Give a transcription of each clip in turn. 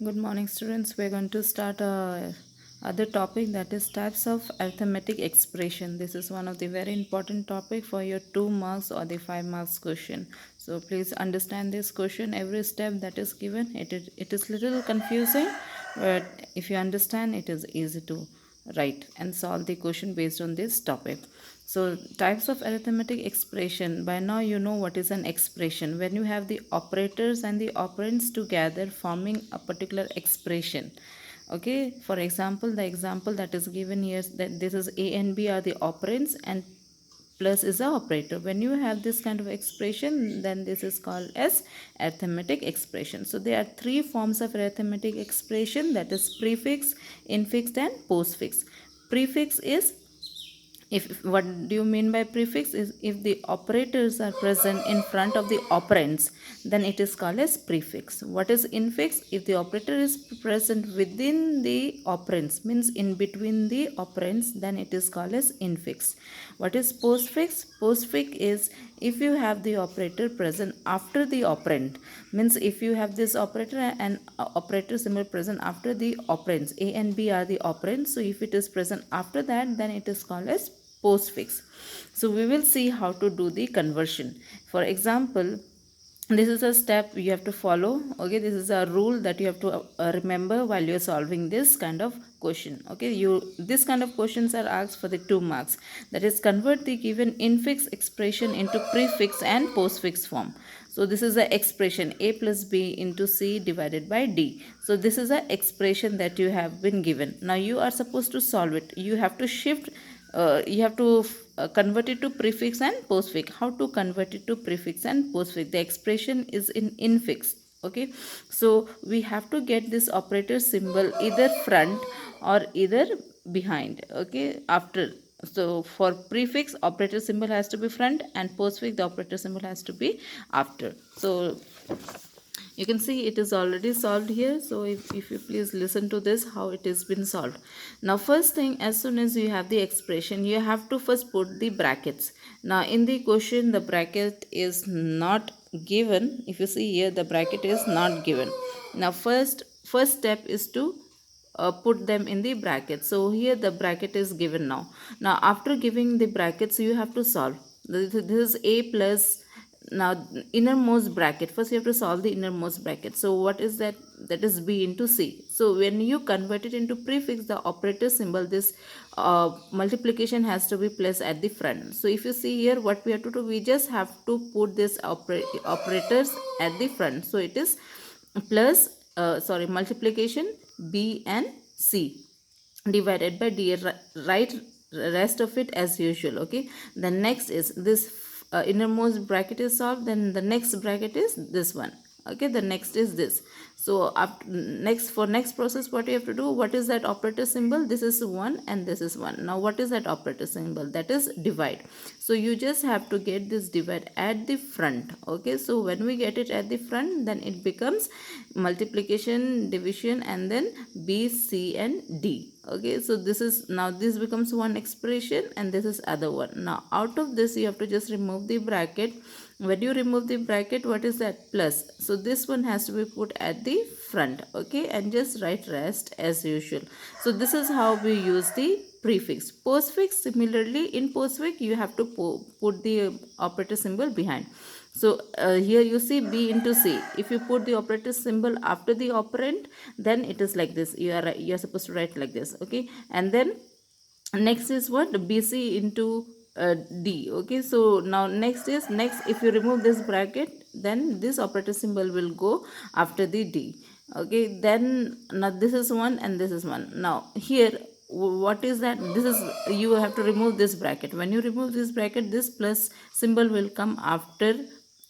Good morning, students. We're going to start other topic, that is types of arithmetic expression. This is one of the very important topic for your 2 marks or the 5 marks question. So please understand this question. Every step that is given, it is little confusing, but if you understand, it is easy to write and solve the question based on this topic. So types of arithmetic expression. By now you know what is an expression. When you have the operators and the operands together forming a particular expression. Okay, for example, the example that is given here, that this is a and b are the operands and plus is the operator. When you have this kind of expression, then this is called as arithmetic expression. So there are three forms of arithmetic expression, that is prefix, infix and postfix. Prefix is, if what do you mean by prefix is, if the operators are present in front of the operands, then it is called as prefix. What is infix? If the operator is present within the operands, means in between the operands, then it is called as infix. What is postfix? Postfix is if you have the operator present after the operand, means if you have this operator and operator symbol present after the operands, a and b are the operands, so if it is present after that, then it is called as postfix. So we will see how to do the conversion. For example, this is a step you have to follow. Okay, this is a rule that you have to remember while you are solving this kind of question. Okay, this kind of questions are asked for the 2 marks, that is convert the given infix expression into prefix and postfix form. So this is the expression a plus b into c divided by d. So this is a expression that you have been given. Now you are supposed to solve it. You have to shift, you have to convert it to prefix and postfix. How to convert it to prefix and postfix? The expression is in infix. Okay, so we have to get this operator symbol either front or either behind. Okay, after. So for prefix, operator symbol has to be front, and postfix, the operator symbol has to be after. So you can see it is already solved here. So if you please listen to this, how it has been solved. Now first thing, as soon as you have the expression, you have to first put the brackets. Now in the question, the bracket is not given. If you see here, the bracket is not given. Now first step is to put them in the bracket. So here the bracket is given. Now after giving the brackets, you have to solve. This is a plus. Now innermost bracket, first you have to solve the innermost bracket. So what is that? That is b into c. So when you convert it into prefix, the operator symbol, this multiplication has to be placed at the front. So if you see here, what we have to do, we just have to put this operators at the front. So it is plus multiplication b and c divided by d, right? Rest of it as usual. Okay, the next is this innermost bracket is solved, then the next bracket is this one. Okay, the next is this. So after next process, what you have to do, what is that operator symbol? This is 1 and this is 1. Now what is that operator symbol? That is divide. So you just have to get this divide at the front. Okay, so when we get it at the front, then it becomes multiplication, division, and then b, c and d. Okay, so this is, now this becomes one expression and this is other one. Now out of this you have to just remove the bracket. When you remove the bracket, what is that? Plus. So this one has to be put at the front. Okay, and just write rest as usual. So this is how we use the prefix. Postfix, similarly in postfix you have to put the operator symbol behind. So here you see b into c. If you put the operator symbol after the operand, then it is like this. You are supposed to write like this. Okay, and then next is what? bc into d. Okay, so now next, if you remove this bracket, then this operator symbol will go after the d. Okay, then now this is one and this is one. Now here what is that? This is, you have to remove this bracket. When you remove this bracket, this plus symbol will come after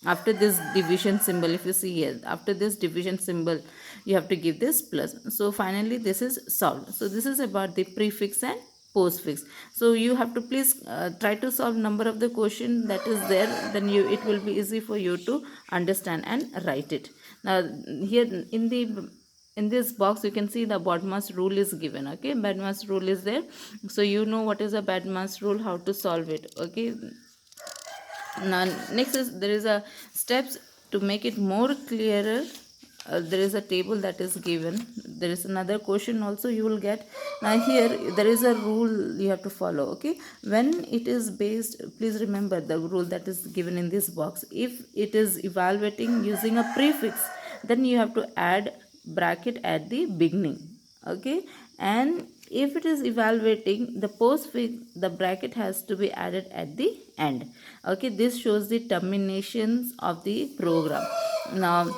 this division symbol. If you see here, after this division symbol, you have to give this plus. So finally this is solved. So this is about the prefix and postfix. So you have to please try to solve number of the question that is there, then it will be easy for you to understand and write it. Now here in this box you can see the BODMAS rule is given. Okay, BODMAS rule is there, so you know what is a BODMAS rule, how to solve it. Okay, now next is, there is a steps to make it more clearer. there is a table that is given. There is another question also you will get. Now here there is a rule you have to follow. Okay, when it is based, please remember the rule that is given in this box. If it is evaluating using a prefix, then you have to add bracket at the beginning. Okay, and if it is evaluating the postfix, the bracket has to be added at the end. Okay, this shows the terminations of the program. Now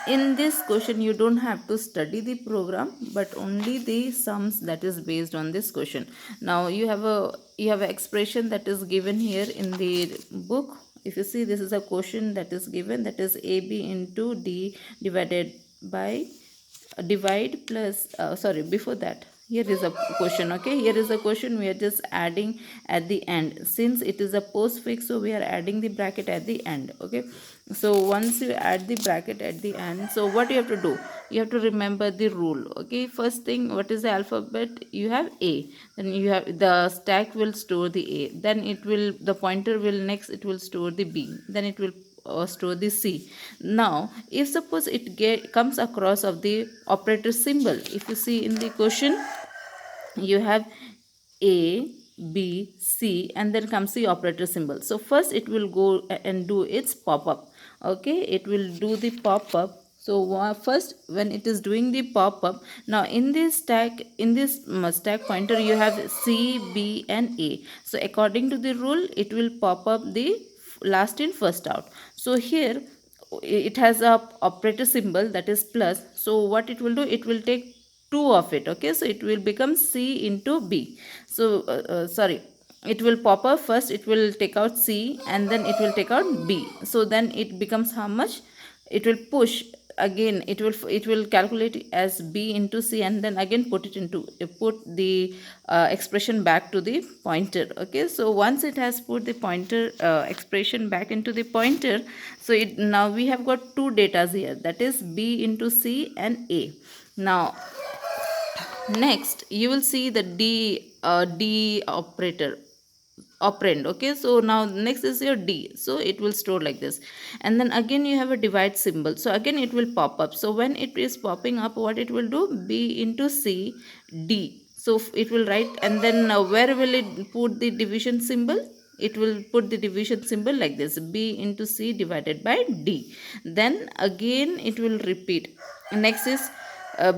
in this question you don't have to study the program, but only the sums that is based on this question. Now you have an expression that is given here in the book. If you see, this is a question that is given, that is ab into d divided by divide plus sorry, before that here is a question. Okay, here is a question, we are just adding at the end. Since it is a postfix, so we are adding the bracket at the end. Okay, so once you add the bracket at the end, so what you have to do, you have to remember the rule. Okay, first thing, what is the alphabet? You have a, then you have the stack will store the a, then it will, the pointer will, next it will store the b, then it will store the c. Now if suppose it comes across of the operator symbol, if you see in the question you have a b c and then comes the operator symbol. So first it will go and do its pop-up. Okay, it will do the pop-up. So first when it is doing the pop-up, now in this stack, in this stack pointer, you have c, b and a. So according to the rule, it will pop up the last in first out. So here it has a operator symbol, that is plus. So what it will do, it will take two of it. Okay, so it will become c into b. So sorry, it will pop up first, it will take out c and then it will take out b. So then it becomes how much? It will push again, it will calculate as b into c and then again put the expression back to the pointer. Okay, so once it has put the pointer expression back into the pointer, so it, now we have got two datas here, that is b into c and a. Now next you will see the d operator operand. Okay, so now next is your d, so it will store like this, and then again you have a divide symbol, so again it will pop up. So when it is popping up, what it will do, b into c d. So it will write, and then where will it put the division symbol? It will put the division symbol like this, b into c divided by d. Then again it will repeat. Next is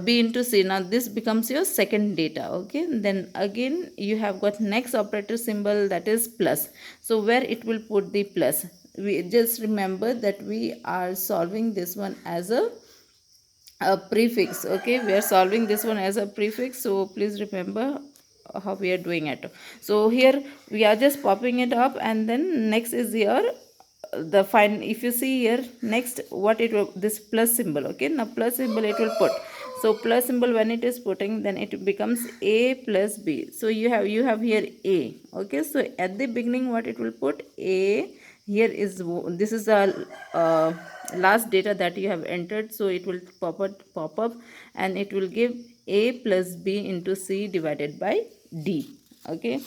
b into c. Now this becomes your second data. Okay, then again you have got next operator symbol, that is plus. So where it will put the plus, we just remember that we are solving this one as a prefix. Okay, we are solving this one as a prefix, so please remember how we are doing it. So here we are just popping it up, and then next is your the fine. If you see here, next what it will, this plus symbol. Okay, now plus symbol it will put. So plus symbol when it is putting, then it becomes a plus b. So you have here a. Okay, so at the beginning what it will put, a. Here is, this is the last data that you have entered, so it will pop up and it will give a plus b into c divided by d. Okay,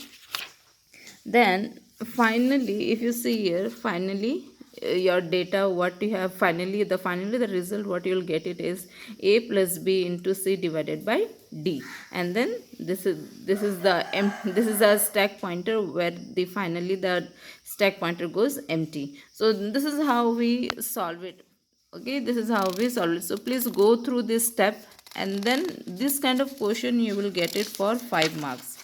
then finally if you see here, finally your data, what you have finally, the result what you will get, it is a plus b into c divided by d. And then this is a stack pointer where the finally the stack pointer goes empty. So this is how we solve it. Okay, this is how we solve it. So please go through this step, and then this kind of question you will get it for 5 marks.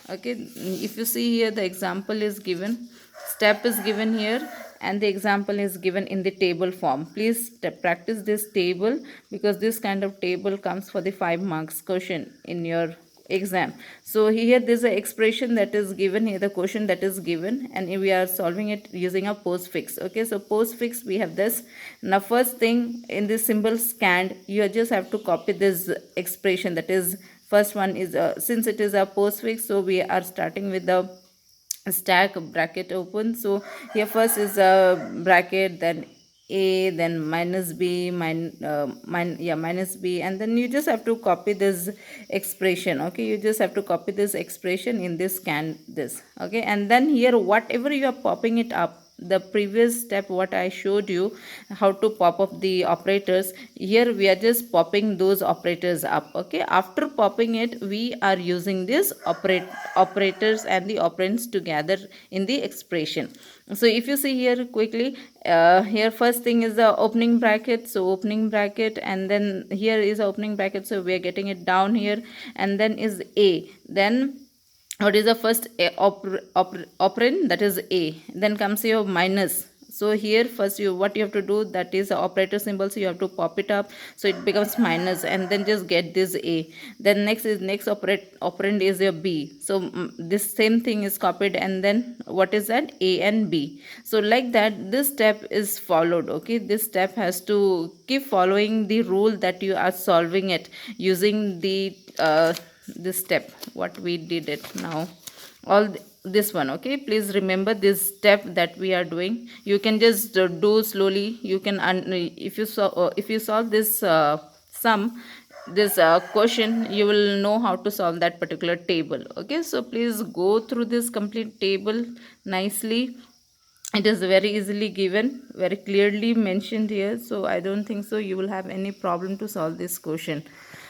Okay, if you see here, the example is given, step is given here, and the example is given in the table form. Please practice this table, because this kind of table comes for the 5 marks question in your exam. So here there's an expression that is given here, the question that is given, and we are solving it using a postfix. Okay, so postfix we have this. Now first thing, in this symbol scanned, you just have to copy this expression, that is first one is since it is a postfix, so we are starting with the stack bracket open. So here first is a bracket, then a, then minus b, minus b, and then you just have to copy this expression. Okay, you just have to copy this expression in this scan this. Okay, and then here whatever you are popping it up, the previous step what I showed you, how to pop up the operators. Here we are just popping those operators up. Okay, after popping it, we are using this operators and the operands together in the expression. So if you see here quickly, here first thing is the opening bracket, so opening bracket, and then here is opening bracket, so we are getting it down here, and then is a, then what is the first operand, that is a, then comes your minus. So here first you, what you have to do, that is the operator symbol, so you have to pop it up so it becomes minus, and then just get this a. Then next is next operand is your b, so this same thing is copied, and then what is that, a and b. So like that this step is followed. Okay, this step has to keep following the rule that you are solving it using the this step what we did it now, all this one. Okay, please remember this step that we are doing. You can just do slowly. You can if you solve this sum, this question, you will know how to solve that particular table. Okay, so please go through this complete table nicely. It is very easily given, very clearly mentioned here, so I don't think so you will have any problem to solve this question.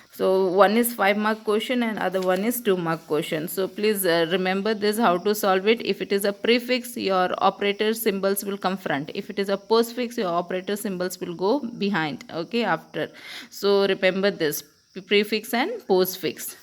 So one is 5-mark question and other one is 2-mark question. So please remember this, how to solve it. If it is a prefix, your operator symbols will come front. If it is a postfix, your operator symbols will go behind. Okay, after. So remember this, prefix and postfix.